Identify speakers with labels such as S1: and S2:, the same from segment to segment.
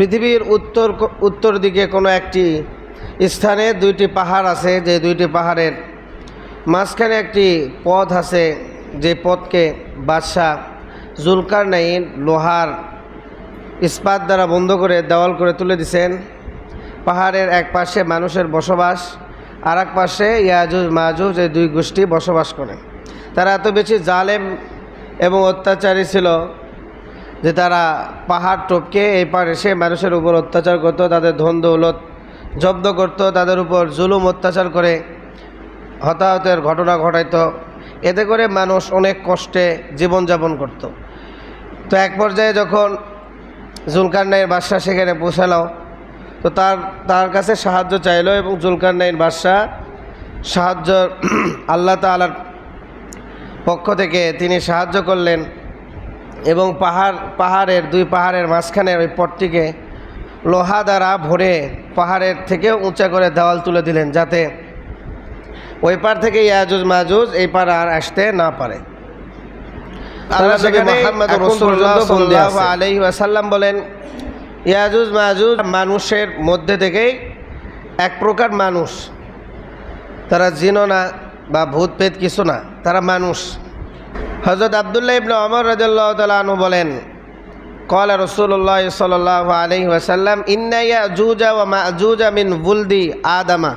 S1: পৃথিবীর উত্তর দিকে কোনো একটি স্থানে দুইটি পাহাড় আছে, যে দুইটি পাহাড়ের মাঝখানে একটি পথ আছে, যে পথকে বাদশাহ জুলকারনাইন লোহার ইস্পাত দ্বারা বন্ধ করে দেওয়াল করে তুলে দিয়েছেন। পাহাড়ের এক পাশে মানুষের বসবাস, আর এক পাশে ইয়াজুজ মাজুজ, এই দুই গোষ্ঠী বসবাস করে। তারা এত বেশি জালেম এবং অত্যাচারী ছিল যে তারা পাহাড় টপকে এই পার এসে মানুষের উপর অত্যাচার করত, তাদের ধন দৌলত জব্দ করত, তাদের উপর জুলুম অত্যাচার করে হতাহতের ঘটনা ঘটাইত। এতে করে মানুষ অনেক কষ্টে জীবনযাপন করত। তো এক পর্যায়ে যখন জুলকারনাইন বাদশাহ সেখানে পৌঁছালো, তো তার কাছে সাহায্য চাইলো এবং জুলকারনাইন বাদশাহ সাহায্য আল্লাহ তাআলার পক্ষ থেকে তিনি সাহায্য করলেন এবং পাহাড়ের দুই পাহাড়ের মাঝখানে ওই পথটিকে লোহা দ্বারা ভরে পাহাড়ের থেকেও উঁচা করে দেওয়াল তুলে দিলেন, যাতে ওই পার থেকে ইয়াজুজ মাজুজ এই পার আর আসতে না পারে। আল্লাহ সেখানে মুহাম্মদ রাসূলুল্লাহ সাল্লাল্লাহু আলাইহি ওয়াসাল্লাম বলেন, ইয়াজুজ মাজুজ মানুষের মধ্যে থেকেই এক প্রকার মানুষ, তারা জিনও না বা ভূত পেত কিছু না, তারা মানুষ। হযরত আব্দুল্লাহ ইবনে ওমর রাদিয়াল্লাহু তাআলা আনহু বলেন, ক্বালা রাসূলুল্লাহ সাল্লাল্লাহু আলাইহি ওয়াসাল্লাম, ইন্না ইয়াজুজ ওয়া মাজুজ মিন বুলদি আদামা।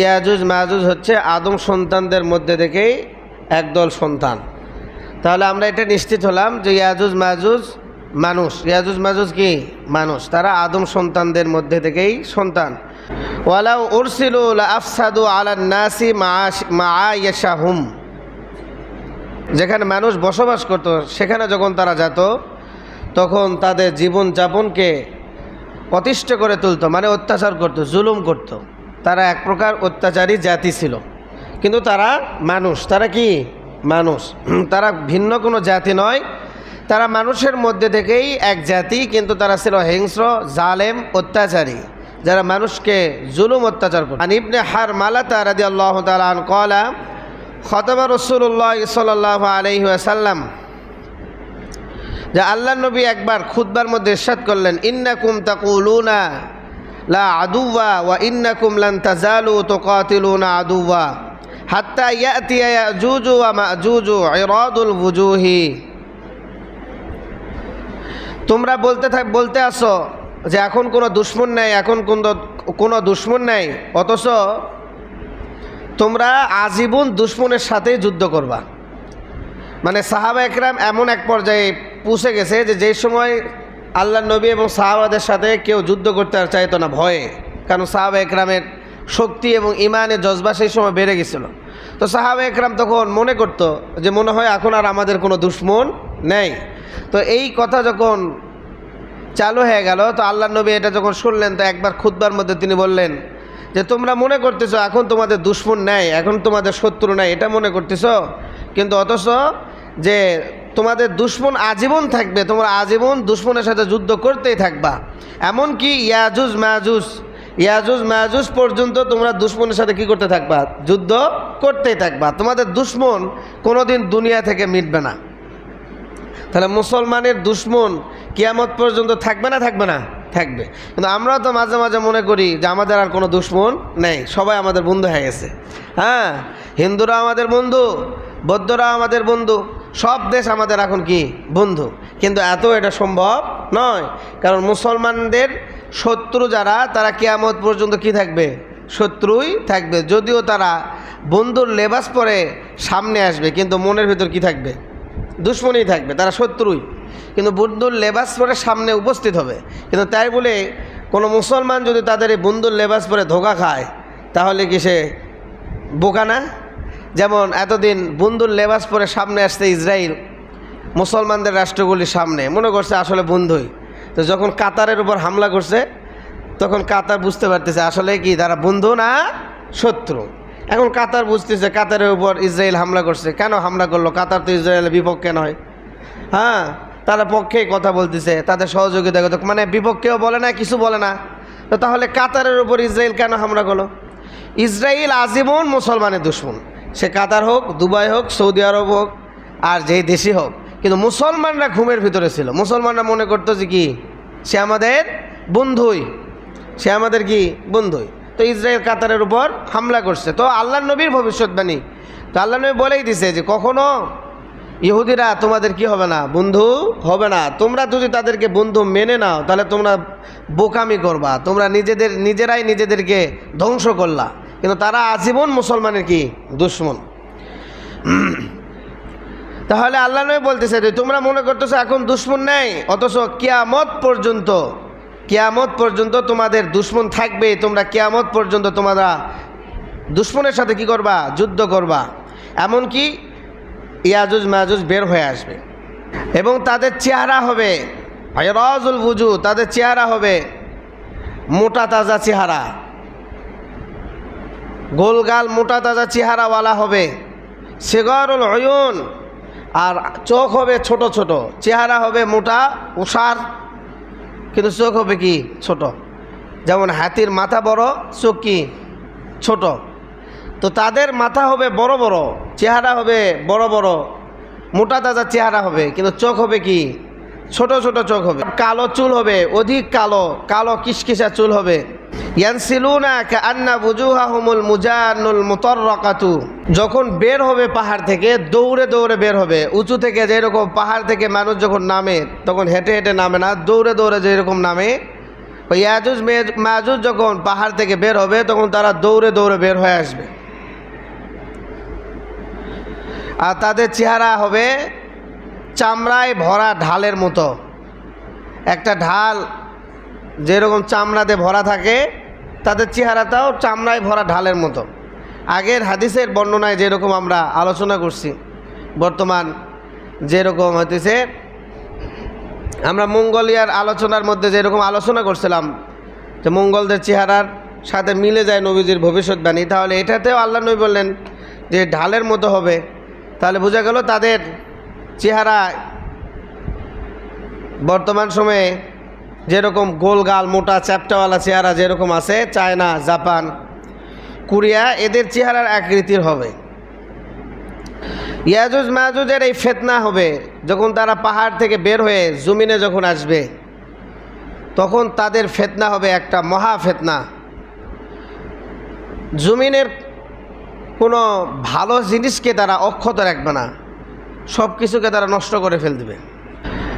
S1: ইয়াজুজ মাজুজ হচ্ছে আদম সন্তানদের মধ্যে থেকেই একদল সন্তান। তাহলে আমরা এটা নিশ্চিত হলাম যে ইয়াজুজ মাজুজ মানুষ, ইয়াজুজ মাজুজ কি মানুষ, তারা আদম সন্তানদের মধ্যে থেকেই সন্তান। ওয়ালাউ উরসিলু লা আফসাদু আলান নাসি মাআয়াশাহুম, যেখানে মানুষ বসবাস করত সেখানে যখন তারা যেত তখন তাদের জীবন যাপনকে অতিষ্ঠ করে তুলত, মানে অত্যাচার করত, জুলুম করত। তারা এক প্রকার অত্যাচারী জাতি ছিল, কিন্তু তারা মানুষ। তারা কি মানুষ, তারা ভিন্ন কোনো জাতি নয়, তারা মানুষের মধ্যে থেকেই এক জাতি, কিন্তু তারা ছিল হিংস্র, জালেম, অত্যাচারী, যারা মানুষকে জুলুম অত্যাচার করত। আন ইবনে হারমালাতা রাদিয়াল্লাহু তাআলা আনহু ক্বালা খাতাবা রাসূলুল্লাহ সাল্লাল্লাহু আলাইহি ওয়াসাল্লাম, যে আল্লাহর নবী একবার খুতবার মধ্যে ইরশাদ করলেন, ইন্নাকুম তাকুলুনা লা আদুওয়া ওয়া ইন্নাকুম লান তাজালু তুকাতিলুনা আদুওয়া হাত্তা ইয়াতিয়া ইয়াজুজ ওয়া মাজুজ ইরাদুল ওয়ুজুহি। তোমরা বলতে আসো যে এখন কোনো দুশমন নাই, এখন কোনো দুশমন নাই, অথচ তোমরা আজীবন দুশমনের সাথেই যুদ্ধ করবা। মানে সাহাবা একরাম এমন এক পর্যায়ে পৌঁছে গেছে যে যেই সময় আল্লাহর নবী এবং সাহাবাদের সাথে কেউ যুদ্ধ করতে আর চাইতো না ভয়ে, কারণ সাহাবা একরামের শক্তি এবং ইমানের জজবা সেই সময় বেড়ে গেছিল। তো সাহাবা একরাম তখন মনে করতো যে মনে হয় এখন আর আমাদের কোনো দুশমন নেই। তো এই কথা যখন চালু হয়ে গেল, তো আল্লাহর নবী এটা যখন শুনলেন, তো একবার খুতবার মধ্যে তিনি বললেন যে তোমরা মনে করতেছো এখন তোমাদের দুশমন নেই, এখন তোমাদের শত্রু নাই, এটা মনে করতেছো, কিন্তু অথচ যে তোমাদের দুশমন আজীবন থাকবে, তোমরা আজীবন দুশমনের সাথে যুদ্ধ করতেই থাকবা। এমনকি ইয়াজুজ মাজুজ পর্যন্ত তোমরা দুশমনের সাথে কি করতে থাকবা, যুদ্ধ করতেই থাকবা। তোমাদের দুশমন কোনোদিন দুনিয়া থেকে মিটবে না। তাহলে মুসলমানের দুশমন কিয়ামত পর্যন্ত থাকবে না, থাকবে না, থাকবে। কিন্তু আমরাও তো মাঝে মাঝে মনে করি যে আমাদের আর কোনো দুশমন নেই, সবাই আমাদের বন্ধু হয়ে গেছে। হ্যাঁ, হিন্দুরা আমাদের বন্ধু, বৌদ্ধরা আমাদের বন্ধু, সব দেশ আমাদের এখন কি বন্ধু। কিন্তু এটা সম্ভব নয়, কারণ মুসলমানদের শত্রু যারা, তারা কিয়ামত পর্যন্ত কি থাকবে, শত্রুই থাকবে। যদিও তারা বন্ধুর লেবাস পরে সামনে আসবে, কিন্তু মনের ভিতর কি থাকবে, দুশমনই থাকবে, তারা শত্রুই, কিন্তু বন্ধুর লেবাস পরে সামনে উপস্থিত হবে। কিন্তু তাই বলে কোনো মুসলমান যদি তাদের এই বন্ধুর লেবাস পরে ধোঁকা খায়, তাহলে কি সে বোকা না? যেমন এতদিন বন্ধুর লেবাস পরে সামনে আসছে ইসরায়েল, মুসলমানদের রাষ্ট্রগুলির সামনে মনে করছে আসলে বন্ধুই। তো যখন কাতারের উপর হামলা করছে, তখন কাতার বুঝতে পারতেছে আসলে কি তারা বন্ধু না শত্রু। এখন কাতার বুঝতেছে কাতারের উপর ইসরায়েল হামলা করছে, কেন হামলা করলো, কাতার তো ইসরায়েলের বিপক্ষে নয়। হ্যাঁ, তারা পক্ষেই কথা বলতেছে, তাদের সহযোগিতা করতে, মানে বিপক্ষেও বলে না, কিছু বলে না। তো তাহলে কাতারের উপর ইসরায়েল কেন হামলা করলো? ইসরায়েল আজীবন মুসলমানের দুশমন, সে কাতার হোক, দুবাই হোক, সৌদি আরব হোক, আর যেই দেশই হোক। কিন্তু মুসলমানরা ঘুমের ভিতরে ছিল, মুসলমানরা মনে করতো যে কি সে আমাদের বন্ধুই, সে আমাদের কি বন্ধুই। তো ইসরায়েল কাতারের উপর হামলা করছে, তো আল্লাহ নবীর ভবিষ্যৎবাণী, তো আল্লাহ নবী বলেই দিছে যে কখনো ইহুদিরা তোমাদের কি হবে না, বন্ধু হবে না। তোমরা যদি তাদেরকে বন্ধু মেনে নাও তাহলে তোমরা বোকামি করবা, তোমরা নিজেরাই নিজেদেরকে ধ্বংস করলা। কিন্তু তারা আজীবন মুসলমানের কি দুশমন। তাহলে আল্লাহ নবী বলতেছে যে তোমরা মনে করতেছো এখন দুশমন নেই, অথচ কিয়ামত পর্যন্ত তোমাদের দুশমন থাকবে। তোমরা কিয়ামত পর্যন্ত তোমরা দুশমনের সাথে কি করবা, যুদ্ধ করবা। এমনকি ইয়াজুজ মাজুজ বের হয়ে আসবে এবং তাদের চেহারা হবে হায়রাজুল বুজু, তাদের চেহারা হবে মোটা তাজা চেহারা, গোলগাল মোটা তাজা চেহারাওয়ালা হবে। সিগারুল উয়ুন, আর চোখ হবে ছোট ছোট, চেহারা হবে মোটা উষার, কিন্তু চোখ হবে কি ছোট। যেমন হাতির মাথা বড়, চোখ কি ছোট। তো তাদের মাথা হবে বড় বড়, চেহারা হবে বড় বড়, মোটা তাজা চেহারা হবে, কিন্তু চোখ হবে কি ছোট ছোট চোখ হবে। কালো চুল হবে, অধিক কালো কালো কিসকিসা চুল হবে। ইয়ানসিলুনা কাআন্না বুজুহাহুমুল মুজান্নুল মুতাররাকাতু, যখন বের হবে পাহাড় থেকে দৌড়ে দৌড়ে বের হবে। উঁচু থেকে যেরকম পাহাড় থেকে মানুষ যখন নামে তখন হেঁটে হেঁটে নামে না, দৌড়ে দৌড়ে যেরকম নামে, ইয়াজুজ মাজুজ যখন পাহাড় থেকে বের হবে তখন তারা দৌড়ে দৌড়ে বের হয়ে আসবে। আর তাদের চেহারা হবে চামড়ায় ভরা ঢালের মতো। একটা ঢাল যেরকম চামড়াতে ভরা থাকে, তাদের চেহারাটাও চামড়ায় ভরা ঢালের মতো। আগের হাদিসের বর্ণনায় যেরকম আমরা আলোচনা করছি, বর্তমান যেরকম হইতেছে, আমরা মঙ্গোলিয়ার আলোচনার মধ্যে যেরকম আলোচনা করছিলাম যে মঙ্গলদের চেহারার সাথে মিলে যায় নবীজির ভবিষ্যৎবাণী, তাহলে এটাতেও আল্লাহ নবী বললেন যে ঢালের মতো হবে। তাহলে বোঝা গেল তাদের চেহারা বর্তমান সময়ে যেরকম গোলগাল মোটা চ্যাপটাওয়ালা চেহারা যেরকম আছে, চায়না, জাপান, কোরিয়া, এদের চেহারার আকৃতির হবে। ইয়াজুজ মাজুজের এই ফিতনা হবে যখন তারা পাহাড় থেকে বের হয়ে জমিনে যখন আসবে, তখন তাদের ফিতনা হবে একটা মহা ফিতনা। জমিনের কোনো ভালো জিনিসকে তারা অক্ষত রাখবে না, সব কিছুকে তারা নষ্ট করে ফেল দেবে।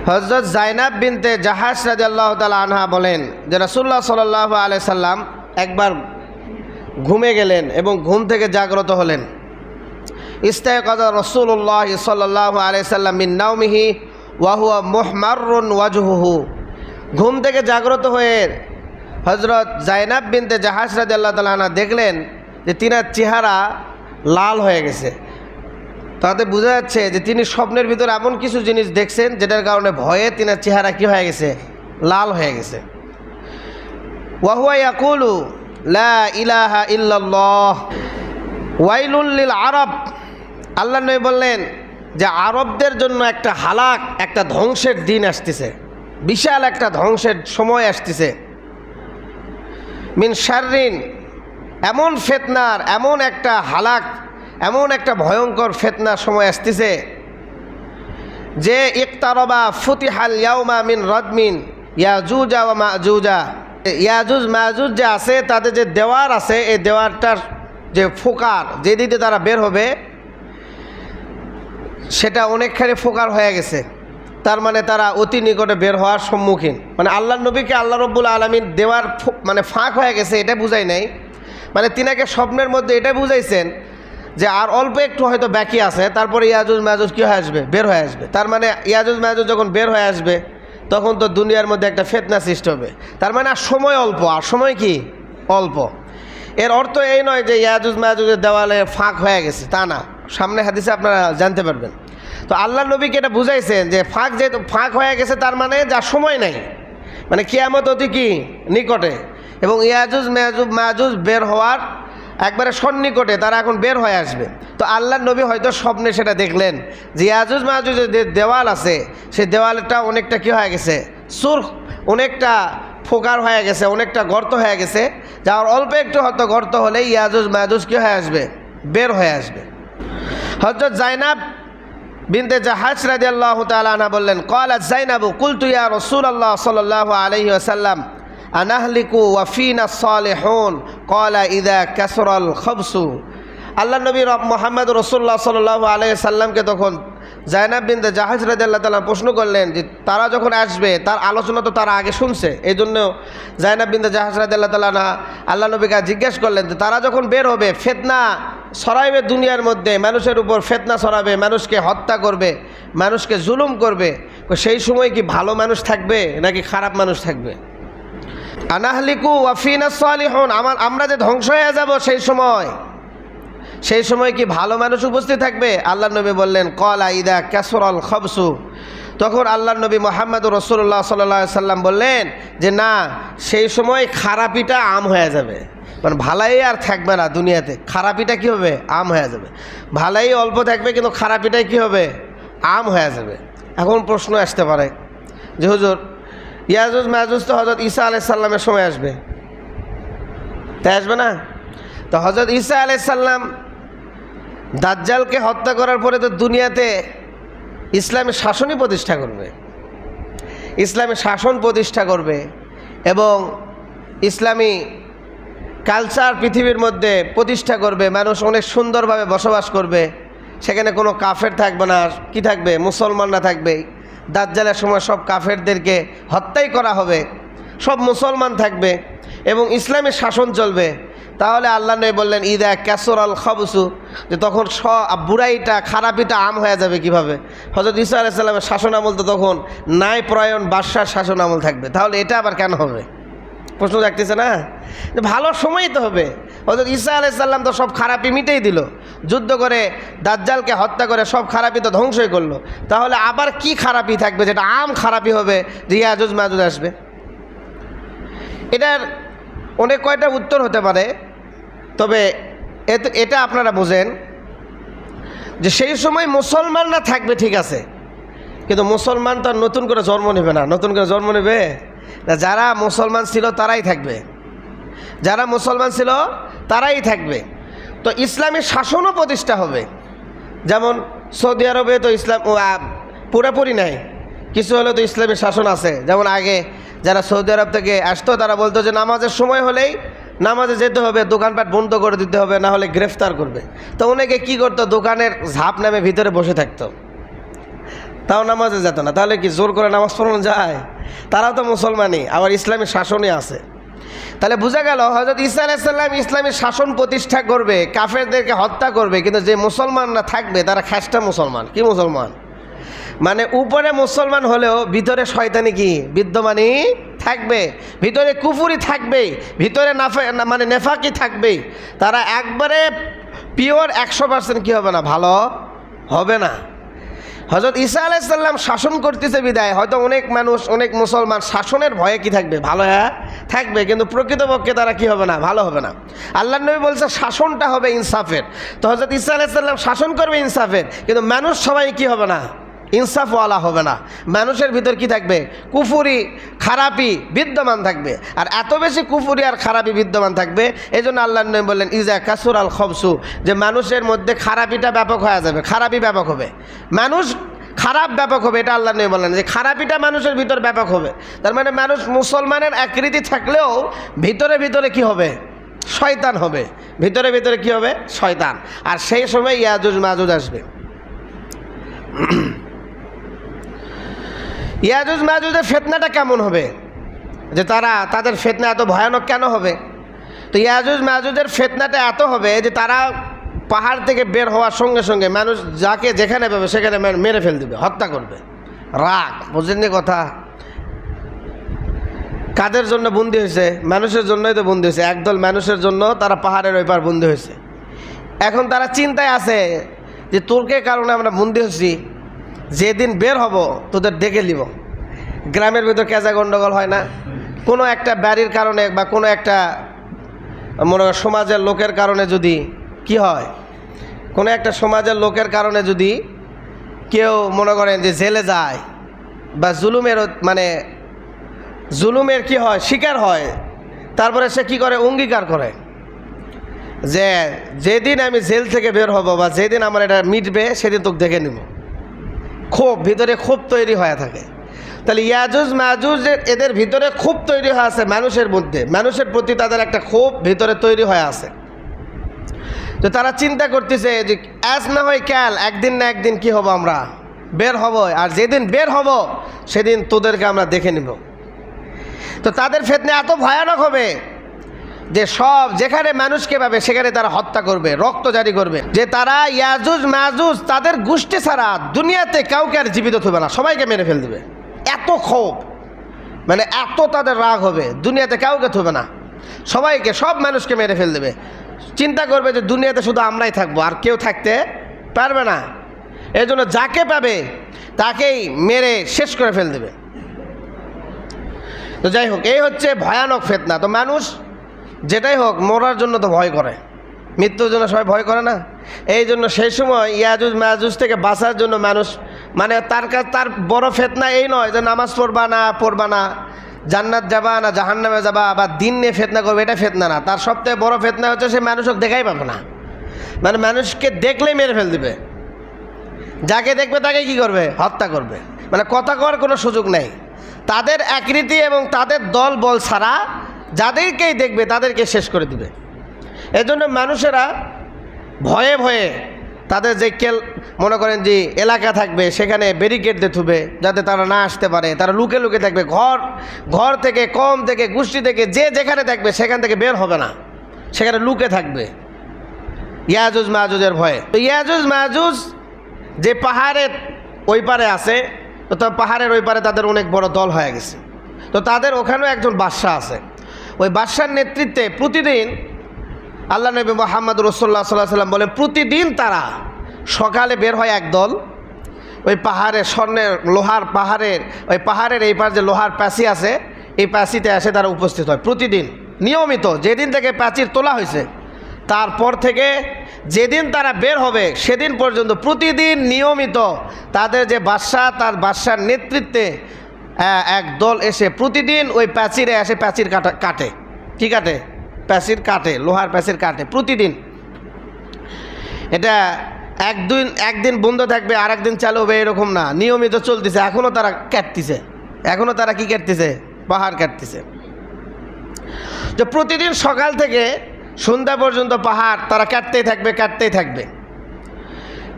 S1: হযরত জাইনাব বিনতে জাহাশ রাদিয়াল্লাহু তাআলা আনহা বলেন যে রাসূলুল্লাহ সাল্লাল্লাহু আলাইহি সাল্লাম একবার ঘুমে গেলেন এবং ঘুম থেকে জাগ্রত হলেন। ইস্তায়কাযা রাসূলুল্লাহ সাল্লাল্লাহু আলাইহি সাল্লাম মিন নাওমিহি ওয়া হুয়া মুহমাররুন ওয়াজহুহু, ঘুম থেকে জাগ্রত হয়ে হযরত জাইনাব বিনতে জাহাশ রাদিয়াল্লাহু তাআলা আনহা দেখলেন যে তিনার চেহারা লাল হয়ে গেছে। তাতে বোঝা যাচ্ছে যে তিনি স্বপ্নের ভিতরে এমন কিছু জিনিস দেখছেন যেটার কারণে ভয়ে তিনার চেহারা কি হয়ে গেছে, লাল হয়ে গেছে। ওয়া হুয়া ইয়াকুলু লা ইলাহা ইল্লাল্লাহ ওয়াইলুল লিল আরব, আল্লাহ নবী বললেন যে আরবদের জন্য একটা হালাক, একটা ধ্বংসের দিন আসতেছে, বিশাল একটা ধ্বংসের সময় আসতেছে। মিন শাররিন, এমন ফিতনার, এমন একটা হালাক, এমন একটা ভয়ঙ্কর ফিতনার সময় আসতেছে যে ইকতারাবা ফুতিহাল ইয়াউমা মিন রাদমিন ইয়াজুজা ওয়া মাজুজা, ইয়াজুজ মাজুজ যে আছে তাদের যে দেওয়ার আছে, এই দেওয়ারটার যে ফোকার, যেদিকে তারা বের হবে সেটা অনেকখানি ফোকার হয়ে গেছে। তার মানে তারা অতি নিকটে বের হওয়ার সম্মুখীন। মানে আল্লাহ নবীকে আল্লাহ রাব্বুল আলামিন দেওয়ার মানে ফাঁক হয়ে গেছে এটা বুঝাই নাই, মানে তিনাকে স্বপ্নের মধ্যে এটাই বুঝাইছেন যে আর অল্প একটু হয়তো বাকি আছে, তারপরে ইয়াজুজ মাজুজ কী হয়ে আসবে, বের হয়ে আসবে। তার মানে ইয়াজুজ মাজুজ যখন বের হয়ে আসবে তখন তো দুনিয়ার মধ্যে একটা ফিতনা সৃষ্টি হবে। তার মানে আর সময় অল্প, আর সময় কি অল্প। এর অর্থ এই নয় যে ইয়াজুজ মাজুজের দেওয়ালে ফাঁক হয়ে গেছে, তা না, সামনে হাদিসে আপনারা জানতে পারবেন। তো আল্লাহ নবীকে এটা বুঝাইছেন যে ফাঁক, যেহেতু ফাঁক হয়ে গেছে তার মানে যা সময় নাই, মানে কিয়ামত অতি কি নিকটে, এবং ইয়াজুজ মাজুজ বের হওয়ার একবারে সন্নিকটে, তারা এখন বের হয়ে আসবে। তো আল্লাহ নবী হয়তো স্বপ্নে সেটা দেখলেন যে ইয়াজুজ মাজুজের যে দেওয়াল আছে সেই দেওয়ালটা অনেকটা কী হয়ে গেছে, সুরখ, অনেকটা ফোকার হয়ে গেছে, অনেকটা গর্ত হয়ে গেছে, যার অল্প একটু হয়তো গর্ত হলে ইয়াজুজ মাজুজ কী হয়ে আসবে, বের হয়ে আসবে। হযরত জাইনাব বিনতে জাহাজ রাদিয়াল্লাহু তাআলা আনহা বললেন, ক্বালাত যায়নাবু কুলতু ইয়া রাসূলুল্লাহ সাল্লাল্লাহু আলাইহি ওয়াসাল্লাম আনাহলিকু ওয়া ফিনা সালিহুন ক্বালা ইযা কাসরাল খাবসু। আল্লাহ নবী মুহাম্মদ রাসূলুল্লাহ সাল্লাল্লাহু আলাইহি ওয়াসাল্লামকে তখন যায়নাব বিনতে জাহাজ রাদিয়াল্লাহু তাআলা প্রশ্ন করলেন যে তারা যখন আসবে তার আলোচনা তো তারা আগে শুনছে, এই জন্য যায়নাব বিনতে জাহাজ রাদিয়াল্লাহু তাআলা আল্লাহ নবীকে জিজ্ঞেস করলেন যে তারা যখন বের হবে ফিতনা ছড়াইবে দুনিয়ার মধ্যে, মানুষের উপর ফিতনা ছড়াবে, মানুষকে হত্যা করবে, মানুষকে জুলুম করবে, সেই সময় কি ভালো মানুষ থাকবে নাকি খারাপ মানুষ থাকবে? আনাহলিকু ওয়া ফিনা সালিহুন, আমরা যে ধ্বংস হয়ে যাব সেই সময় কি ভালো মানুষ উপস্থিত থাকবে? আল্লাহ নবী বললেন ক্বালা ইযা কাসরাল খাবসু। তখন আল্লাহ নবী মুহাম্মদ রাসূলুল্লাহ সাল্লাল্লাহু আলাইহি সাল্লাম বললেন যে না, সেই সময় খারাপিটা আম হয়ে যাবে, মানে ভালাই আর থাকবে না দুনিয়াতে, খারাপিটা কি হবে? আম হয়ে যাবে। ভালাই অল্প থাকবে কিন্তু খারাপিটাই কি হবে? আম হয়ে যাবে। এখন প্রশ্ন আসতে পারে যে হুজুর ইয়াজুজ মাজুজ তো হযরত ঈসা আলাইহিস সালামের সময় আসবে, তাই আসবে না? তো হযরত ঈসা আলাইহিস সালাম দাজ্জালকে হত্যা করার পরে তো দুনিয়াতে ইসলামী শাসনই প্রতিষ্ঠা করবে, ইসলামী শাসন প্রতিষ্ঠা করবে এবং ইসলামী কালচার পৃথিবীর মধ্যে প্রতিষ্ঠা করবে, মানুষ অনেক সুন্দরভাবে বসবাস করবে, সেখানে কোনো কাফের থাকবে না, কি থাকবে? মুসলমানরা থাকবে। দাজ্জালের সময় সব কাফেরদেরকে হত্যাই করা হবে, সব মুসলমান থাকবে এবং ইসলামী শাসন চলবে। তাহলে আল্লাহ নবী বললেন ইযা কাসরাল খাবসু, যে তখন বুড়াইটা খারাপিটা আম হয়ে যাবে কিভাবে? হযরত ঈসা আলাইহিস সালামের শাসন আমল তো তখন ন্যায়পরায়ণ বাদশার শাসন আমল থাকবে, তাহলে এটা আবার কেন হবে? প্রশ্ন জাগতেছে না? যে ভালো সময়ই তো হবে। হযরত ঈসা আলাইহিস সালাম তো সব খারাপি মিটেই দিল, যুদ্ধ করে দাজ্জালকে হত্যা করে সব খারাপি তো ধ্বংসই করলো, তাহলে আবার কি খারাপি থাকবে যেটা আম খারাপি হবে যে ইয়াজুজ মাজুজ আসবে? এটার অনেক কয়টা উত্তর হতে পারে, তবে এটা আপনারা বোঝেন যে সেই সময় মুসলমানরা থাকবে ঠিক আছে, কিন্তু মুসলমান তো নতুন করে জন্ম নেবে না। নতুন করে জন্ম নেবে না, যারা মুসলমান ছিল তারাই থাকবে, যারা মুসলমান ছিল তারাই থাকবে। তো ইসলামী শাসনও প্রতিষ্ঠা হবে। যেমন সৌদি আরবে তো ইসলাম পুরোপুরি নাই, কিছু হলেও তো ইসলামী শাসন আছে। যেমন আগে যারা সৌদি আরব থেকে আসতো তারা বলতো যে নামাজের সময় হলেই নামাজে যেতে হবে, দোকানপাট বন্ধ করে দিতে হবে, না হলে গ্রেফতার করবে। তো অনেকে কী করতো, দোকানের ঝাঁপ নামে ভিতরে বসে থাকতো, তাও নামাজে যেত না। তাহলে কি জোর করে নামাজ পড়ানো যায়? তারাও তো মুসলমানই, আবার ইসলামী শাসনই আছে। তাহলে বোঝা গেল হযরত ঈসা আলাইহিস সালাম ইসলামী শাসন প্রতিষ্ঠা করবে, কাফেরদেরকে হত্যা করবে, কিন্তু যে মুসলমানরা থাকবে তারা খাসটা মুসলমান। কি মুসলমান? মানে উপরে মুসলমান হলেও ভিতরে শয়তানি কি বিদ্যমানই থাকবে, ভিতরে কুফুরি থাকবে, ভিতরে মানে নেফাকি থাকবে। তারা একবারে পিওর 100% কি হবে না? ভালো হবে না। হযরত ঈসা আলাইহিস সালাম শাসন করতেছে বিদায় হয়তো অনেক মানুষ, অনেক মুসলমান শাসনের ভয়ে কি থাকবে? ভালো থাকবে, কিন্তু প্রকৃতপক্ষে তারা কি হবে না? ভালো হবে না। আল্লাহর নবী বলছে শাসনটা হবে ইনসাফের। তো হযরত ঈসা আলাইহিস সালাম শাসন করবে ইনসাফের, কিন্তু মানুষ সবাই কি হবে না? ইনসাফওয়ালা হবে না। মানুষের ভিতর কি থাকবে? কুফুরি খারাপি বিদ্যমান থাকবে। আর এত বেশি কুফুরি আর খারাপি বিদ্যমান থাকবে, এই জন্য আল্লাহর নবী বললেন ইজা কাসুরাল খবসু, যে মানুষের মধ্যে খারাপিটা ব্যাপক হয়ে যাবে, খারাপি ব্যাপক হবে, মানুষ খারাপ ব্যাপক হবে। এটা আল্লাহর নবী বললেন যে খারাপিটা মানুষের ভিতর ব্যাপক হবে। তার মানে মানুষ মুসলমানের আকৃতি থাকলেও ভিতরে ভিতরে কি হবে? শয়তান হবে। ভিতরে ভিতরে কি হবে? শয়তান। আর সেই সময় ইয়াজুজ মাজুজ আসবে। ইয়াজুজ মাজুজের ফিতনাটা কেমন হবে, যে তাদের ফিতনা এত ভয়ানক কেন হবে? তো ইয়াজুজ মাজুজের ফিতনাটা এত হবে যে তারা পাহাড় থেকে বের হওয়ার সঙ্গে সঙ্গে মানুষ যাকে যেখানে পাবে সেখানে মেরে ফেল দেবে, হত্যা করবে। রাগ, বুঝলেন কথা? কাদের জন্য বন্দী হয়েছে? মানুষের জন্যই তো বন্দী হয়েছে। একদল মানুষের জন্য তারা পাহাড়ের ওই পার বন্দী হয়েছে। এখন তারা চিন্তায় আছে যে তোরকে কারণে আমরা বন্দী হচ্ছি, যেদিন বের হব তোদের ডেকে নিব। গ্রামের ভিতর কেজা গণ্ডগোল হয় না? কোনো একটা বাড়ির কারণে বা কোনো একটা মনে সমাজের লোকের কারণে যদি কি হয়, কোনো একটা সমাজের লোকের কারণে যদি কেউ মনে করেন যে জেলে যায় বা জুলুমের কি হয়, শিকার হয়, তারপরে সে কি করে? অঙ্গীকার করে যে যেদিন আমি জেল থেকে বের হব বা যেদিন আমার এটা মিটবে সেদিন তোকে দেখে নিব। ক্ষোভ, ভিতরে ক্ষোভ তৈরি হয়ে থাকে। তাহলে ইয়াজুজ মাজুজ এদের ভিতরে ক্ষোভ তৈরি হয়ে আছে মানুষের মধ্যে, মানুষের প্রতি তাদের একটা ক্ষোভ ভিতরে তৈরি হয়ে আছে। তো তারা চিন্তা করতেছে যে আজ না হয় কাল, একদিন না একদিন কি হব, আমরা বের হব, আর যেদিন বের হব সেদিন তোদেরকে আমরা দেখে নিব। তো তাদের ফিতনা এত ভয়ানক হবে যে সব যেখানে মানুষকে পাবে সেখানে তারা হত্যা করবে, রক্ত জারি করবে, যে তারা ইয়াজুজ মাজুজ তাদের গোষ্ঠী ছাড়া দুনিয়াতে কাউকে আর জীবিত থাকবে না, সবাইকে মেরে ফেল দেবে। এত ক্ষোভ, মানে এত তাদের রাগ হবে, দুনিয়াতে কাউকে থাকবে না, সবাইকে, সব মানুষকে মেরে ফেল দেবে। চিন্তা করবে যে দুনিয়াতে শুধু আমরাই থাকবো, আর কেউ থাকতে পারবে না। এই জন্য যাকে পাবে তাকেই মেরে শেষ করে ফেল দেবে। তো যাই হোক, এই হচ্ছে ভয়ানক ফিতনা। তো মানুষ যেটাই হোক মরার জন্য তো ভয় করে, মৃত্যুর জন্য সবাই ভয় করে না। এই জন্য সেই সময় ইয়াজুজ মাজুজ থেকে বাঁচার জন্য মানুষ, মানে তার বড় ফিতনা এই নয় যে নামাজ পড়বা না, জান্নাত যাবা না জাহান্নামে যাবা, বা দিন নিয়ে ফিতনা করবে, এটা ফিতনা না। তার সবথেকে বড় ফিতনা হচ্ছে সে মানুষকে দেখাই পাবে না, মানে মানুষকে দেখলেই মেরে ফেল দিবে, যাকে দেখবে তাকে কি করবে, হত্যা করবে, মানে কথা কওয়ার কোনো সুযোগ নেই। তাদের আকৃতি এবং তাদের দল বল ছাড়া যাদেরকেই দেখবে তাদেরকে শেষ করে দিবে। এজন্য মানুষেরা ভয়ে ভয়ে তাদের যে মনে করেন যে এলাকা থাকবে সেখানে ব্যারিকেড দিয়ে থুবে, যাতে তারা না আসতে পারে। তারা লুকে লুকে থাকবে, ঘর থেকে, কম থেকে, গোষ্ঠী থেকে, যে যেখানে থাকবে সেখান থেকে বের হবে না, সেখানে লুকে থাকবে ইয়াজুজ মাজুজের ভয়ে। তো ইয়াজুজ মাজুজ যে পাহাড়ের ওই পারে আছে, তো পাহাড়ের ওই পারে তাদের অনেক বড় দল হয়ে গেছে। তো তাদের ওখানেও একজন বাদশাহ আছে। ওই বাদশার নেতৃত্বে প্রতিদিন আল্লাহ নবী মুহাম্মদ রাসূলুল্লাহ সাল্লাল্লাহু আলাইহি ওয়াসাল্লাম বলেন, প্রতিদিন তারা সকালে বের হয় একদল, ওই পাহাড়ের স্বর্ণের লোহার পাহাড়ের, ওই পাহাড়ের এই পার যে লোহার প্যাঁচি আছে, এই প্যাঁচিতে এসে তারা উপস্থিত হয় প্রতিদিন নিয়মিত। যেদিন থেকে প্যাঁচির তোলা হয়েছে তারপর থেকে যেদিন তারা বের হবে সেদিন পর্যন্ত প্রতিদিন নিয়মিত তাদের যে বাদশাহ, তার বাদশার নেতৃত্বে এক দল এসে প্রতিদিন ওই প্যাঁচিরে এসে প্যাঁচির কাটে। কি কাটে? প্যাঁচির কাটে, লোহার প্যাঁচির কাটে প্রতিদিন। এটা একদিন বন্ধ থাকবে আর একদিন চালু হবে এরকম না, নিয়মিত চলতেছে। এখনও তারা কাটতেছে, এখনও তারা কি কাটতেছে? পাহাড় কাটতেছে। যে প্রতিদিন সকাল থেকে সন্ধ্যা পর্যন্ত পাহাড় তারা কাটতেই থাকবে, কাটতেই থাকবে।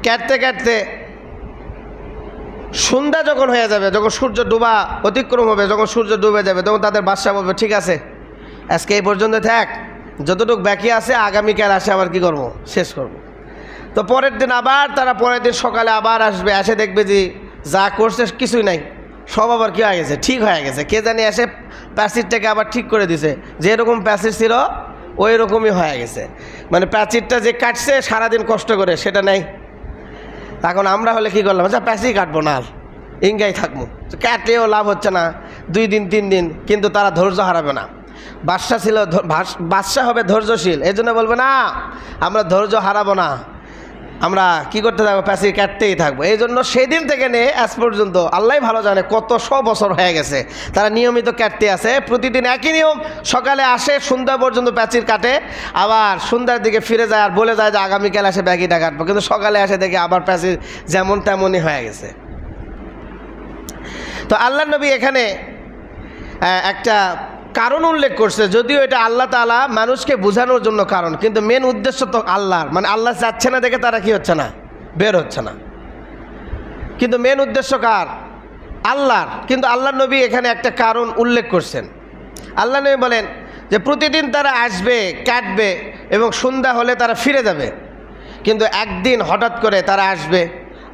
S1: কাটতে কাটতে সন্ধ্যা যখন হয়ে যাবে, যখন সূর্য ডুবা অতিক্রম হবে, যখন সূর্য ডুবে যাবে, তখন তাদের বাদশা বলবে, ঠিক আছে আজকে এই পর্যন্ত থাক, যতটুকু বাকি আছে আগামীকাল আসে আবার কি করব, শেষ করব। তো পরের দিন আবার তারা পরের দিন সকালে আবার আসবে, এসে দেখবে যে যা করছে কিছুই নাই, সব আবার কী হয়ে গেছে, ঠিক হয়ে গেছে। কে জানি এসে প্যাসিরটাকে আবার ঠিক করে দিছে, যেরকম প্যাসির ছিল ওই রকমই হয়ে গেছে। মানে প্যাচিরটা যে কাটছে সারাদিন কষ্ট করে সেটা নেই। এখন আমরা হলে কি করলাম, আচ্ছা প্যাচি কাটবো না, আর ইঙ্গাই থাকবো, কাটলেও লাভ হচ্ছে না, 2 দিন 3 দিন, কিন্তু তারা ধৈর্য হারাবে না। বাদশা হবে ধৈর্যশীল, এই জন্য বলবে না আমরা ধৈর্য হারাবো না, আমরা কি করতে থাকবো, প্যাচি কাটতেই থাকবো। এই জন্য সেই দিন থেকে নিয়ে আজ পর্যন্ত আল্লাহ ভালো জানে কত 100 বছর হয়ে গেছে তারা নিয়মিত কাটতে আছে। প্রতিদিন একই নিয়ম, সকালে আসে সন্ধ্যা পর্যন্ত প্যাচির কাটে, আবার সন্ধ্যার দিকে ফিরে যায় আর বলে যায় যে আগামীকাল আসে ব্যাগিটা কাটবো, কিন্তু সকালে আসে দেখে আবার প্যাচির যেমন তেমনই হয়ে গেছে। তো আল্লাহ নবী এখানে একটা কারণ উল্লেখ করছে, যদিও এটা আল্লাহ তাআলা মানুষকে বোঝানোর জন্য কারণ, কিন্তু মেন উদ্দেশ্য তো আল্লাহর, মানে আল্লাহ যাচ্ছে না দেখে তারা কি হচ্ছে না, বের হচ্ছে না, কিন্তু মেন উদ্দেশ্য কার? আল্লাহর। কিন্তু আল্লাহ নবী এখানে একটা কারণ উল্লেখ করছেন। আল্লাহ নবী বলেন যে প্রতিদিন তারা আসবে, কাটবে এবং সন্ধ্যা হলে তারা ফিরে যাবে। কিন্তু একদিন হঠাৎ করে তারা আসবে,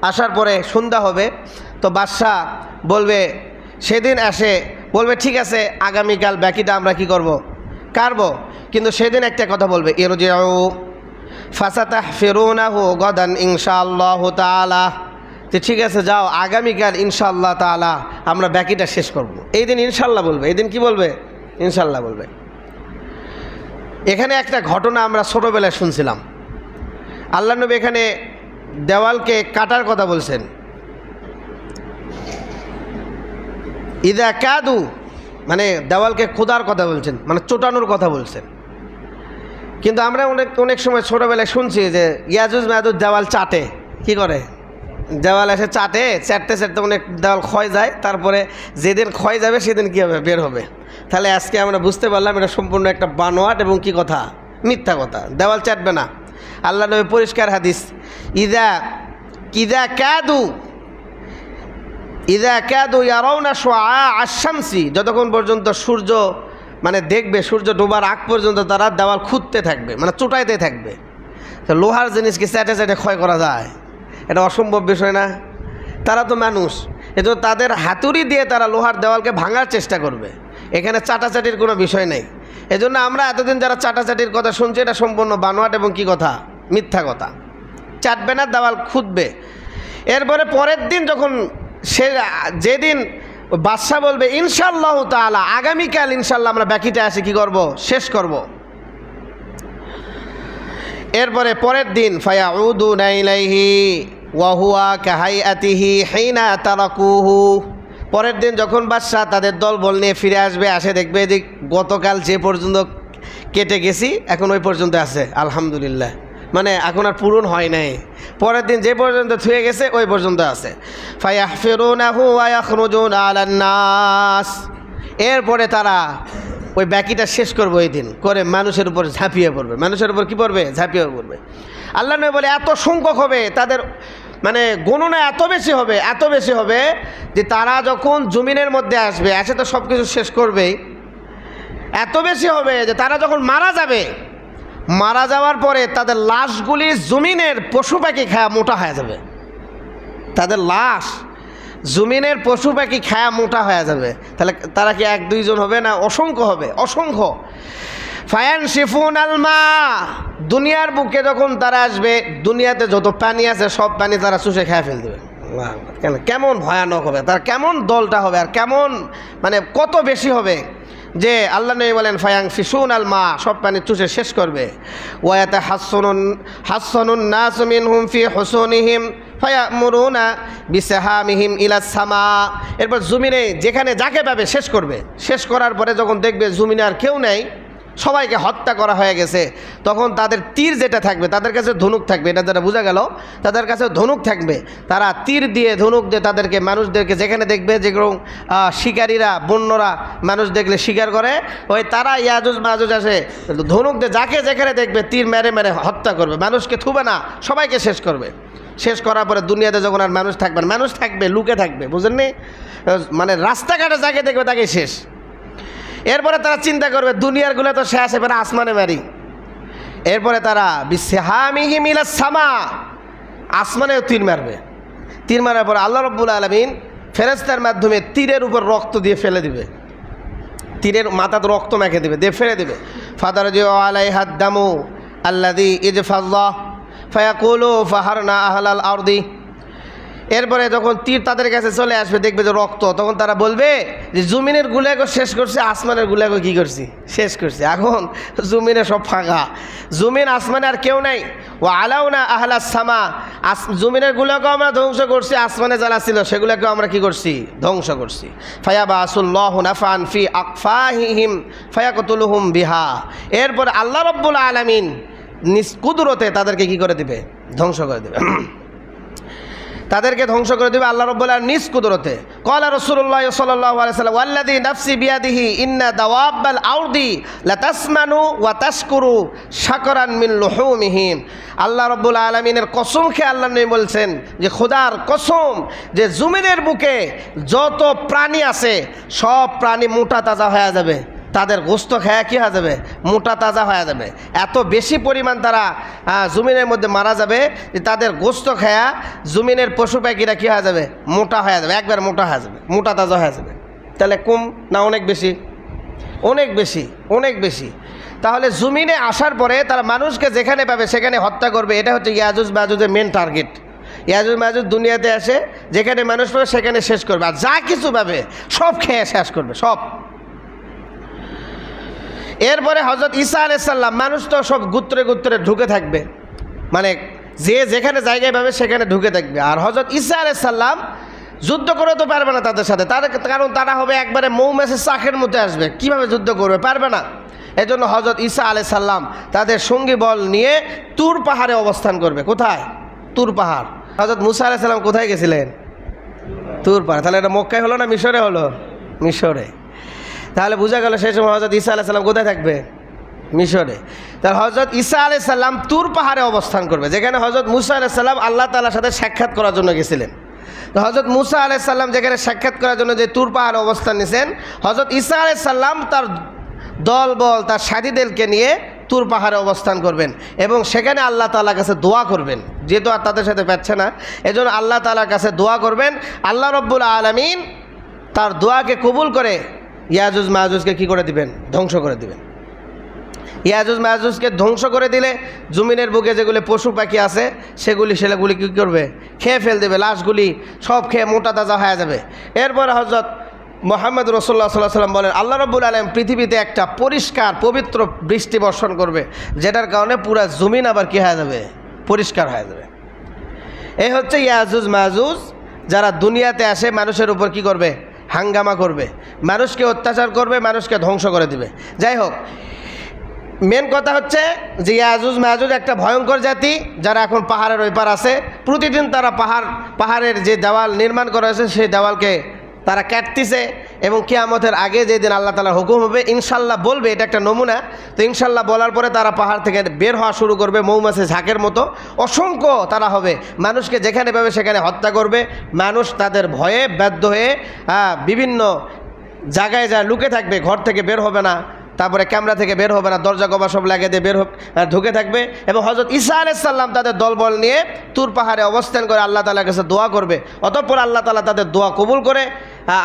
S1: আসার পরে সন্ধ্যা হবে, তো বাদশা বলবে, সেদিন এসে বলবে ঠিক আছে আগামীকাল বাকিটা আমরা কি করব, কাটবো। কিন্তু সেদিন একটা কথা বলবে, ইরজিউ ফাসাতাহফিরুনাহু গাদান ইনশাআল্লাহু তাআলা, যে ঠিক আছে যাও আগামীকাল ইনশাআল্লাহ তাআলা আমরা বাকিটা শেষ করব। এই দিন ইনশাআল্লাহ বলবে, এই দিন কি বলবে? ইনশাআল্লাহ বলবে। এখানে একটা ঘটনা আমরা ছোটোবেলায় শুনছিলাম। আল্লাহ নবী এখানে দেওয়ালকে কাটার কথা বলছেন, ইদা কাদু, মানে দেওয়ালকে খোদার কথা বলছেন, মানে চোটানোর কথা বলছেন। কিন্তু আমরা অনেক সময় ছোটোবেলায় শুনছি যে ইয়াজুজ মাজুজ দেওয়াল চাটে, কি করে? দেওয়াল এসে চাটতে চাটতে মানে দেওয়াল ক্ষয় যায়, তারপরে যেদিন ক্ষয় যাবে সেদিন কী হবে, বের হবে। তাহলে আজকে আমরা বুঝতে পারলাম এটা সম্পূর্ণ একটা বানোয়াট এবং কি কথা, মিথ্যা কথা। দেওয়াল চাটবে না। আল্লাহ নবী পরিষ্কার হাদিস, ইদা কাদু ইয়ারাউনা শুআআ আশ-শামসি, যতক্ষণ পর্যন্ত সূর্য মানে দেখবে, সূর্য ডোবার আগ পর্যন্ত তারা দেওয়াল খুঁড়তে থাকবে, মানে চুটাইতে থাকবে। তো লোহার জিনিসকে চ্যাটে চ্যাটে ক্ষয় করা যায়? এটা অসম্ভব বিষয় না? তারা তো মানুষ, এজন্য তাদের হাতুড়ি দিয়ে তারা লোহার দেওয়ালকে ভাঙার চেষ্টা করবে। এখানে চাটাচাটির কোনো বিষয় নেই। এজন্য আমরা এতদিন যারা চাটাচাটির কথা শুনছি এটা সম্পূর্ণ বানোয়াট এবং কি কথা, মিথ্যা কথা। চাটবে না, দেওয়াল খুঁড়বে। এরপরে পরের দিন যখন যেদিন বাদশা বলবে ইনশাআল্লাহ তাআলা আগামীকাল ইনশাআল্লাহ আমরা বাকিটা আসি কি করব, শেষ করব। এরপরে পরের দিন ফায়াউদুনা ইলাইহি ওয়া হুয়া কাহাইআতিহি হিনা তারাকুহু, পরের দিন যখন বাদশা তাদের দলবল নিয়ে ফিরে আসবে, আসে দেখবে যে গতকাল যে পর্যন্ত কেটে গেছি এখন ওই পর্যন্ত আছে, আলহামদুলিল্লাহ, মানে এখন আর পূরণ হয় নাই। পরের দিন যে পর্যন্ত থুয়ে গেছে ওই পর্যন্ত আছে। ফায়াহফিরুনাহু ওয়া ইয়াখরুজুনা আলান নাস, এরপরে তারা ওই বাকিটা শেষ করবে, ওই দিন করে মানুষের উপর ঝাঁপিয়ে পড়বে। মানুষের উপর কি পড়বে, ঝাঁপিয়ে পড়বে। আল্লাহ নবী বলে এত সংখ্যক হবে তাদের, মানে গণনা এত বেশি হবে যে তারা যখন জমিনের মধ্যে আসবে, আসে তো সব কিছু শেষ করবেই, এত বেশি হবে যে তারা যখন মারা যাবে, মারা যাওয়ার পরে তাদের লাশগুলি জমিনের পশু পাখি খায়া মোটা হয়ে যাবে। তাদের লাশ জমিনের পশু পাখি খায়া মোটা হয়ে যাবে। তাহলে তারা কি 1-2 জন হবে না, অসংখ্য হবে, অসংখ্য। ফায়ানশিফুন আল মা, দুনিয়ার বুকে যখন তারা আসবে, দুনিয়াতে যত পানি আছে সব পানি তারা চুষে খেয়ে ফেল দেবে। কেমন ভয়ানক হবে, তার কেমন দলটা হবে, আর কেমন মানে কত বেশি হবে যে আল্লাহ নবী বলেন ফায়ানশিফুন আল মা, সব পানি চুষে শেষ করবে। ওয়ায়াতা হাসনুন নাস মিনহুম ফি হুসুনিহিম ফায়ামুরুনা বিসাহামিহিম ইলাস সামা, এরপর জমিনে যেখানে যাকে পাবে শেষ করবে। শেষ করার পরে যখন দেখবে জমিনে আর কেউ নেই, সবাইকে হত্যা করা হয়ে গেছে, তখন তাদের তীর যেটা থাকবে, তাদের কাছে ধনুক থাকবে, এটা যেটা বোঝা গেল, তাদের কাছে ধনুক থাকবে। তারা তীর দিয়ে, ধনুক দিয়ে তাদেরকে, মানুষদেরকে যেখানে দেখবে, যেগুলো শিকারীরা, বন্যরা মানুষ দেখলে শিকার করে, ওই তারা ইয়াজুজ মাজুজ আসে, ধনুক দিয়ে যাকে যেখানে দেখবে তীর মেরে মেরে হত্যা করবে। মানুষকে থুবে না, সবাইকে শেষ করবে। শেষ করার পরে দুনিয়াতে যখন আর মানুষ থাকবে না, মানুষ থাকবে লুকে থাকবে, বুঝেননি, মানে রাস্তাঘাটে যাকে দেখবে তাকে শেষ। এরপরে তারা চিন্তা করবে দুনিয়ারগুলো তো শেষ, এবারে আসমানে মারি। এরপরে তারা বিসাহামিহিম ইলাস সামা, আসমানেও তীর মারবে। তীর মারার পর আল্লাহ রাব্বুল আলামিন ফেরেশতার মাধ্যমে তীরের উপর রক্ত দিয়ে ফেলে দিবে, তীরের মাথাতে রক্ত মেখে দিবে, দিয়ে ফেলে দিবে। ফাদারজিউ আলাইহা দামু আল্লাযী ইজফাল্লাহ ফায়াকুলু ফাহারনা আহলাল আরদি, এরপরে যখন তীর তাদের কাছে চলে আসবে, দেখবে যে রক্ত, তখন তারা বলবে যে জমিনের গুলাকে শেষ করছে, আসমানের গুলাকে কী করছি, শেষ করছি। এখন জমিনে সব ফাঁকা, জমিন আসমানে আর কেউ নাই। ও আলাউনা আহলাস সামা, জমিনের গুলাকেও আমরা ধ্বংস করছি, আসমানে যারা ছিল সেগুলোকেও আমরা কি করছি, ধ্বংস করছি। ফায়াবাসুল্লাহু নাফান ফি আকফাহিহিম ফায়াকতুলুহুম বিহা, এরপর আল্লাহ রাব্বুল আলামিন নিজ কুদরতে তাদেরকে কি করে দিবে, ধ্বংস করে দেবে, তাদেরকে ধ্বংস করে দেবে আল্লাহ রাব্বুল আলামিন নিজ কুদরতে। ক্বালা রাসূলুল্লাহ সাল্লাল্লাহু আলাইহি ওয়াসাল্লাম ওয়াল্লাযী নাফসি বিয়াদিহি ইন্না দাওয়াব্বাল আরদি লাতাসমানু ওয়া তাশকুরু শাকরান মিন লুহুমিহিম, আল্লাহ রাব্বুল আলামিনের কসম খেয়ে আল্লাহ নবী বলছেন যে খোদার কসম, যে জমিনের বুকে যত প্রাণী আছে সব প্রাণী মোটা তাজা হয়ে যাবে, তাদের গোস্ত খায়া কী হয়ে যাবে, মোটা তাজা হয়ে যাবে। এত বেশি পরিমাণ তারা জমিনের মধ্যে মারা যাবে যে তাদের গোস্ত খায়া জমিনের পশু পাখিরা কী হয়ে যাবে, মোটা হয়ে যাবে, একবার মোটা হয়ে যাবে, মোটা তাজা হয়ে যাবে। তাহলে কম না অনেক বেশি, অনেক বেশি, অনেক বেশি। তাহলে জমিনে আসার পরে তারা মানুষকে যেখানে পাবে সেখানে হত্যা করবে। এটা হচ্ছে ইয়াজুজ মাজুজের মেন টার্গেট। ইয়াজুজ মাজুজ দুনিয়াতে আসে, যেখানে মানুষ পাবে সেখানে শেষ করবে, আর যা কিছু পাবে সব খেয়ে শেষ করবে, সব। এরপরে হযরত ঈসা আলাইহিস সালাম, মানুষ তো সব গোত্রে গোত্রে ঢুকে থাকবে, মানে যে যেখানে জায়গায় পাবে সেখানে ঢুকে থাকবে। আর হযরত ঈসা আলাইহিস সালাম যুদ্ধ করে তো পারবে না তাদের সাথে, কারণ তারা হবে একবারে মৌমাছির চাকের মধ্যে আসবে, কিভাবে যুদ্ধ করবে, পারবে না। এজন্য হযরত ঈসা আলাইহিস সালাম তাদের সঙ্গী বল নিয়ে তুর পাহাড়ে অবস্থান করবে। কোথায়? তুর পাহাড়। হযরত মুসা আলাইহিস সালাম কোথায় গেছিলেন? তুর পাহাড়ে। তাহলে এটা মক্কায় হলো না মিশরে হলো? মিশরে। তাহলে বোঝা গেল সেই সময় হযরত ঈসা আলাইহিস সালাম কোথায় থাকবে? মিশরে। তাহলে হযরত ঈসা আলাইহিস সালাম তুর পাহাড়ে অবস্থান করবে, যেখানে হযরত মুসা আলাইহিস সালাম আল্লাহ তাআলার সাথে সাক্ষাৎ করার জন্য গেছিলেন। তো হযরত মুসা আলাইহিস সালাম যেখানে সাক্ষাৎ করার জন্য যে তুর পাহাড়ে অবস্থান নিয়েছেন, হযরত ঈসা আলাইহিস সালাম তার দলবল তার সাথীদেরকে নিয়ে তুর পাহাড়ে অবস্থান করবেন এবং সেখানে আল্লাহ তাআলার কাছে দোয়া করবেন। যেহেতু আর তাদের সাথে পাচ্ছে না, এজন্য আল্লাহ তাআলার কাছে দোয়া করবেন। আল্লাহ রব্বুল আলামিন তার দোয়াকে কবুল করে ইয়াজুজ মাজুজকে কী করে দিবেন? ধ্বংস করে দিবেন। ইয়াজুজ মাজুজকে ধ্বংস করে দিলে জমিনের বুকে যেগুলি পশু পাখি আছে সেগুলি কী করবে? খেয়ে ফেল দেবে, লাশগুলি সব খেয়ে মোটা তাজা হয়ে যাবে। এরপরে হযরত মুহাম্মদ রাসূলুল্লাহ সাল্লাল্লাহু আলাইহি ওয়াসাল্লাম বলেন, আল্লাহ রাব্বুল আলামিন পৃথিবীতে একটা পরিষ্কার পবিত্র বৃষ্টি বর্ষণ করবে, যেটার কারণে পুরা জমিন আবার কী হয়ে যাবে? পরিষ্কার হয়ে যাবে। এই হচ্ছে ইয়াজুজ মাজুজ, যারা দুনিয়াতে আসে মানুষের উপর কি করবে? হাঙ্গামা করবে, মানুষকে অত্যাচার করবে, মানুষকে ধ্বংস করে দিবে। যাই হোক, মেন কথা হচ্ছে যে ইয়াজুজ মাজুজ একটা ভয়ঙ্কর জাতি, যারা এখন পাহাড়ের ওই পার আছে। প্রতিদিন তারা পাহাড়ের যে দেওয়াল নির্মাণ করা হয়েছে সেই দেওয়ালকে তারা কাটতেছে এবং কিয়ামতের আগে যেদিন আল্লাহ তাআলার হুকুম হবে ইনশাল্লাহ বলবে, এটা একটা নমুনা। তো ইনশাল্লাহ বলার পরে তারা পাহাড় থেকে বের হওয়া শুরু করবে, মৌমাছি ঝাঁকের মতো অসংখ্য তারা হবে, মানুষকে যেখানে পাবে সেখানে হত্যা করবে। মানুষ তাদের ভয়ে বাধ্য হয়ে বিভিন্ন জায়গায় যা লুকে থাকবে, ঘর থেকে বের হবে না, তারপরে ক্যামেরা থেকে বের হবে না, দরজা কবা সব লাগিয়ে দিয়ে ঢুকে থাকবে। এবং হযরত ঈসা আলাইহিস সালাম তাদের দলবল নিয়ে তুর পাহাড়ে অবস্থান করে আল্লাহ তাআলার কাছে দোয়া করবে। অতঃপর আল্লাহ তাআলা তাদের দোয়া কবুল করে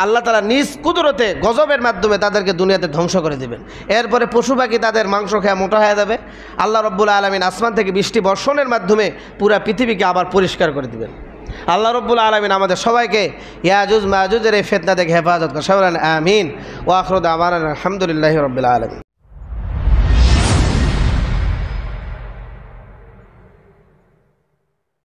S1: আল্লাহ তাআলা নিজ কুদরতে গজবের মাধ্যমে তাদেরকে দুনিয়াতে ধ্বংস করে দেবেন। এরপরে পশু পাখি তাদের মাংস খেয়ে মোটা হয়ে যাবে। আল্লাহ রব্বুল আলামিন আসমান থেকে বৃষ্টি বর্ষণের মাধ্যমে পুরা পৃথিবীকে আবার পরিষ্কার করে দেবেন। আল্লাহ রব্বুল আলামিন আমাদের সবাইকে ইয়াজুজ মাজুজের এই ফিতনা থেকে হেফাজত করে। সবাই আমিন। ওয়া আখিরু দাওয়ানা আলহামদুলিল্লাহি রাব্বিল আলামিন।